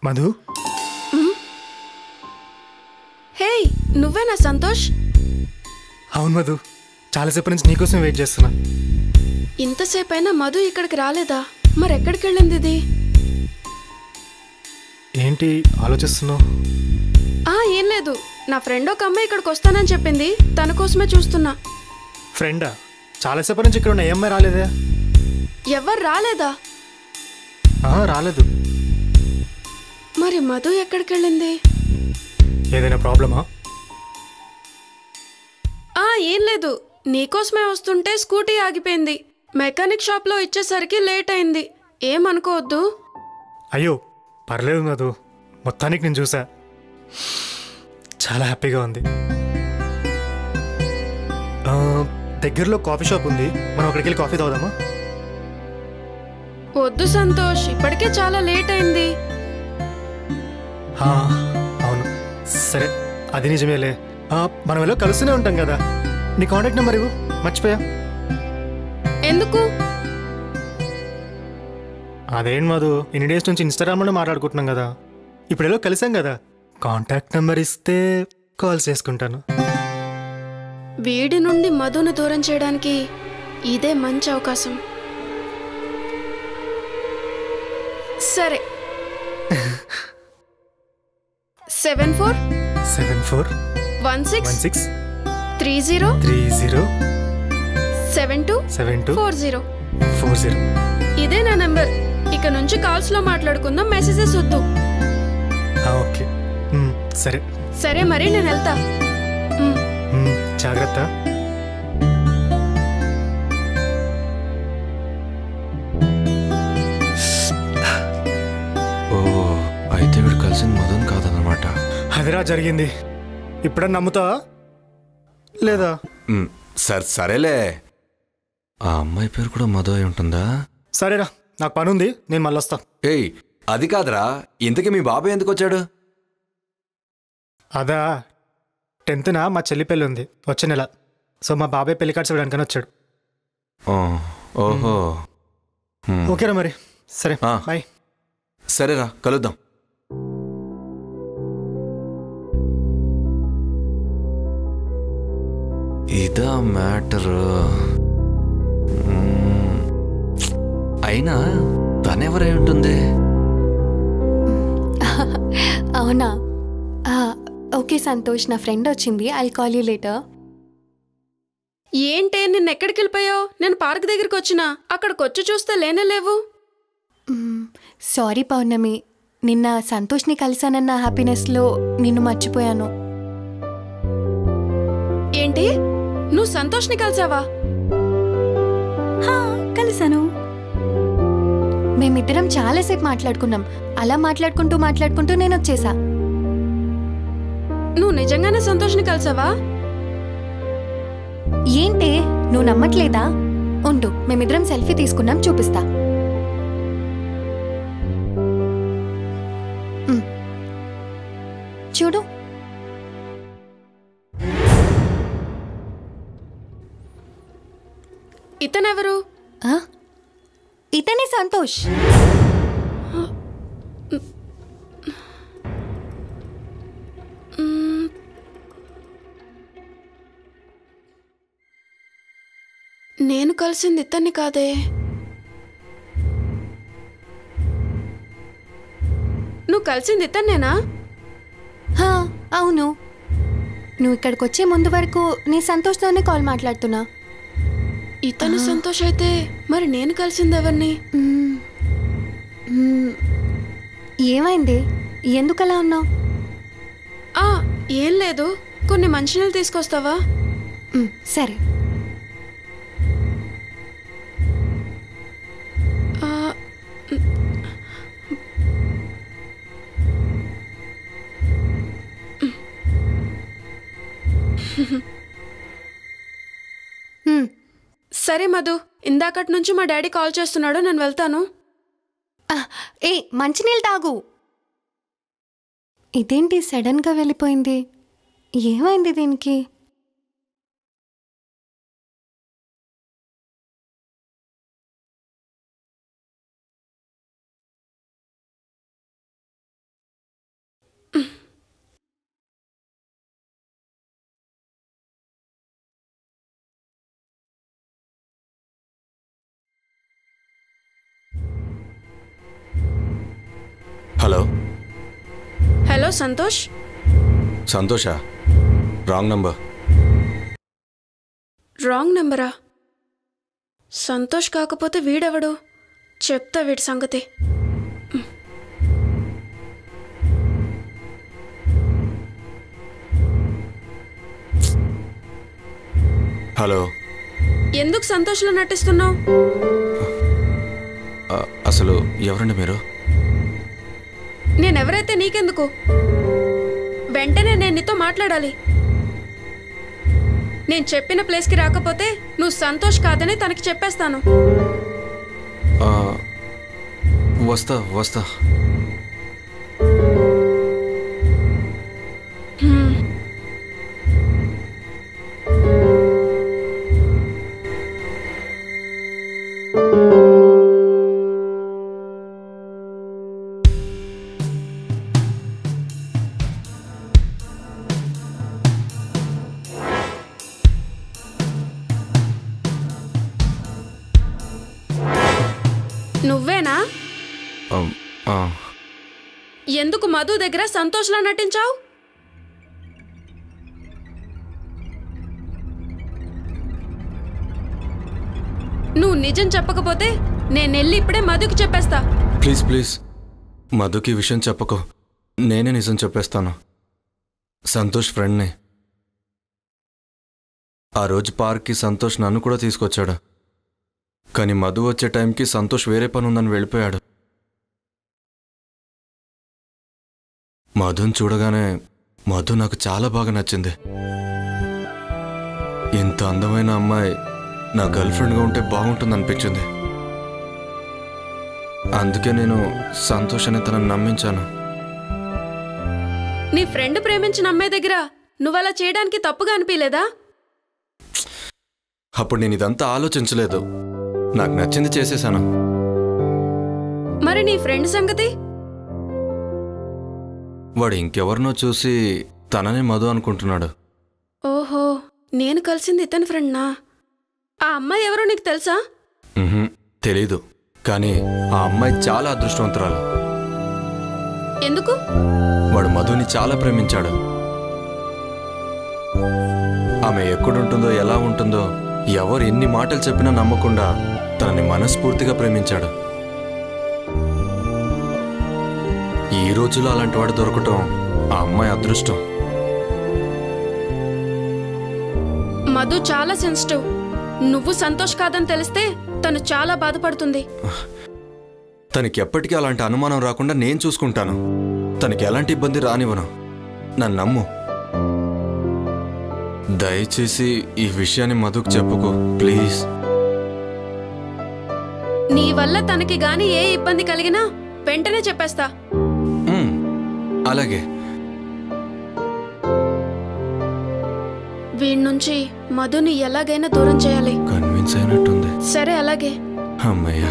మధు. హే, నువ్వేనా సంతోష్? అవును మధు, చాలాసేపు నుంచి నీకోసం వెయిట్ చేస్తున్నా. ఇంతసేపు అయినా మధు ఇక్కడికి రాలేదా? మరి ఎక్కడికి వెళ్ళింది ఇది? ఏంటి ఆలోచిస్తున్నావు? ఏం లేదు, నా ఫ్రెండ్ ఒక అమ్మాయి ఇక్కడికి వస్తానని చెప్పింది, తన కోసమే చూస్తున్నా. ఫ్రెండా? చాలాసేపు నుంచి ఇక్కడ ఉన్న ఏ అమ్మాయి రాలేదే? ఎవరు రాలేదా? రాలేదు. మరి మధు ఎక్కడికి వెళ్ళింది? ఏదైనా ప్రాబ్లమా? ఏం లేదు, నీకోసమే వస్తుంటే స్కూటీ ఆగిపోయింది. మెకానిక్ షాప్లో ఇచ్చేసరికి లేట్ అయింది. ఏమనుకోవద్దు. అయ్యో పర్లేదు మధు, మొత్తానికి నేను చూసా, చాలా హ్యాపీగా ఉంది. దగ్గరలో కాఫీ షాప్ ఉంది, మనం అక్కడికి వెళ్ళి కాఫీ తాగుదామా? వద్దు సంతోష్, ఇప్పటికే చాలా లేట్ అయింది. అవును సరే, అది నిజమేలే. మనం ఎలా కలుస్తూనే ఉంటాం కదా. నీ కాంటాక్ట్ నెంబర్ ఇవ్వు, మర్చిపోయా. ఎందుకు? అదేం మధు, ఇన్ని డేస్ నుంచి ఇన్స్టాగ్రామ్లో మాట్లాడుకుంటున్నాం కదా, ఇప్పుడు ఎలా కలిసాం కదా, కాంటాక్ట్ నెంబర్ ఇస్తే కాల్ చేసుకుంటాను. వీడి నుండి మధును దూరం చేయడానికి ఇదే మంచి అవకాశం. సరే, 7416 30 7240. ఇదే నా నంబర్. ఇక నుంచి కాల్స్ లో మాట్లాడుకుందాం, మెసేజెస్ వద్దు. ఓకే సరే. సరే మరి, నేను వెళ్తా. జాగ్రత్త. అయితే వీడు కలిసింది మదన్ కాదన్నమాట. అదిరా జరిగింది. ఇప్పుడన్నా నమ్ముతావా లేదా? సరేలే. ఆ అమ్మాయి పేరు కూడా మధు అయి ఉంటుందా? సరేరా, నాకు పని ఉంది, నేను మళ్ళీ వస్తా. ఏయ్ అది కాదురా, ఇంతకీ మీ బాబాయ్ ఎందుకు వచ్చాడు? అదా, 10th మా చెల్లి పెళ్ళి ఉంది వచ్చే నెల. సో మా బాబాయ్ పెళ్లి కార్డ్స్ ఇవ్వడానికని వచ్చాడు. ఓహో, ఓకేరా మరి. సరే బాయ్. సరేరా, కలుద్దాం. ఇదా మ్యాటరు. అయినా తనెవరై ఉంటుంది? అవునా? ఓకే సంతోష్, నా ఫ్రెండ్ వచ్చింది, ఐల్ కాల్ యూ లేటర్. ఏంటే, నిన్న ఎక్కడికి వెళ్ళిపోయావు? నేను పార్క్ దగ్గరికి వచ్చినా, అక్కడికి వచ్చి చూస్తే లేనే లేవు. సారీ పౌర్ణమి, నిన్న సంతోష్ని కలిసానన్న హ్యాపీనెస్లో నిన్ను మర్చిపోయాను. ఏంటి, నువ్వు సంతోష్ని కలిసావా? కలిసాను. మేమిద్దరం చాలాసేపు మాట్లాడుకున్నాం. అలా మాట్లాడుకుంటూ నేను వచ్చేసా. నువ్వు నిజంగానే సంతోష్ని కలిసావా? ఏంటే, నువ్వు నమ్మట్లేదా? ఉండు, మేమిద్దరం సెల్ఫీ తీసుకున్నాం, చూపిస్తా. చూడు. ఇతనెవరు? ఇతనే సంతోష్. నేను కలిసింది ఇతన్ని కాదే. నువ్వు కలిసింది ఇతన్నేనా? అవును. నువ్వు ఇక్కడికి వచ్చే ముందు వరకు నీ సంతోష్తోనే కాల్ మాట్లాడుతున్నా. ఇతను సంతోష్ అయితే మరి నేను కలిసింది ఎవరిని? ఏమైంది? ఎందుకలా ఉన్నావు? ఏం లేదు, కొన్ని మంచినీళ్ళు తీసుకొస్తావా? సరే. సరే మధు, ఇందాకటి నుంచి మా డాడీ కాల్ చేస్తున్నాడు, నేను వెళ్తాను. మంచినీళ్ళు తాగు. ఇదేంటి సడన్గా వెళ్ళిపోయింది? ఏమైంది దీనికి? హలో సంతోష్. సంతోషా? Wrong number. రాంగ్ నెంబరా? సంతోష్ కాకపోతే వీడెవడు? చెప్తా వీడి సంగతి. హలో. ఎందుకు సంతోష్లో నటిస్తున్నావు? అసలు ఎవరండి మీరు? నేనెవరైతే నీకెందుకు? వెంటనే నేను నీతో మాట్లాడాలి. నేను చెప్పిన ప్లేస్కి రాకపోతే నువ్వు సంతోష్ కాదని తనకి చెప్పేస్తాను. వస్తా వస్తా. నువ్వేనా? ఎందుకు మధు దగ్గర సంతోష్లా నటించావు? నువ్వు నిజం చెప్పకపోతే నేనెళ్ళి ఇప్పుడే మధుకి చెప్పేస్తా. ప్లీజ్ ప్లీజ్ మధుకి విషయం చెప్పకు. నేనే నిజం చెప్పేస్తాను. సంతోష్ ఫ్రెండ్ని. ఆ రోజు పార్క్కి సంతోష్ నన్ను కూడా తీసుకొచ్చాడు. కానీ మధు వచ్చే టైంకి సంతోష్ వేరే పని ఉందని వెళ్ళిపోయాడు. మధుని చూడగానే మధు నాకు చాలా బాగా నచ్చింది. ఇంత అందమైన అమ్మాయి నా గర్ల్ ఫ్రెండ్గా ఉంటే బాగుంటుందనిపించింది. అందుకే నేను సంతోష్ అని తనని నమ్మించాను. నీ ఫ్రెండ్ ప్రేమించిన అమ్మాయి దగ్గర నువ్వలా చేయడానికి తప్పుగా అనిపించలేదా? అప్పుడు నేను ఇదంతా ఆలోచించలేదు. నాకు నచ్చింది చేసేశాను. మరి నీ ఫ్రెండ్ సంగతి? వాడు ఇంకెవరినో చూసి తననే మధు అనుకుంటున్నాడు. ఓహో, నేను కలిసింది ఇతని ఫ్రెండ్నా? ఆ అమ్మాయి ఎవరో నీకు తెలుసా? తెలీదు, కానీ ఆ అమ్మాయి చాలా అదృష్టవంతురాలు. ఎందుకు? వాడు మధుని చాలా ప్రేమించాడు. ఆమె ఎక్కడుంటుందో ఎలా ఉంటుందో ఎవరు ఎన్ని మాటలు చెప్పినా నమ్మకుండా తనని మనస్ఫూర్తిగా ప్రేమించాడు. ఈ రోజులో అలాంటి వాడు దొరకటం ఆ అమ్మాయి అదృష్టం. మధు చాలా సెన్సిటివ్. నువ్వు సంతోష్ కాదని తెలిస్తే తను చాలా బాధపడుతుంది. తనకి ఎప్పటికీ అలాంటి అనుమానం రాకుండా నేను చూసుకుంటాను. తనకి ఎలాంటి ఇబ్బంది రానివ్వను. నన్ను నమ్ము. దయచేసి ఈ విషయాన్ని మధుకు చెప్పుకో ప్లీజ్. నీ వల్ల తనకి గాని ఏ ఇబ్బంది కలిగినా వెంటనే చెప్పేస్తా. అలాగే. వీడి నుంచి మధుని ఎలాగైనా దూరం చేయాలి. కన్విన్స్ అయినట్టుంది. సరే అలాగే. అమ్మయ్యా.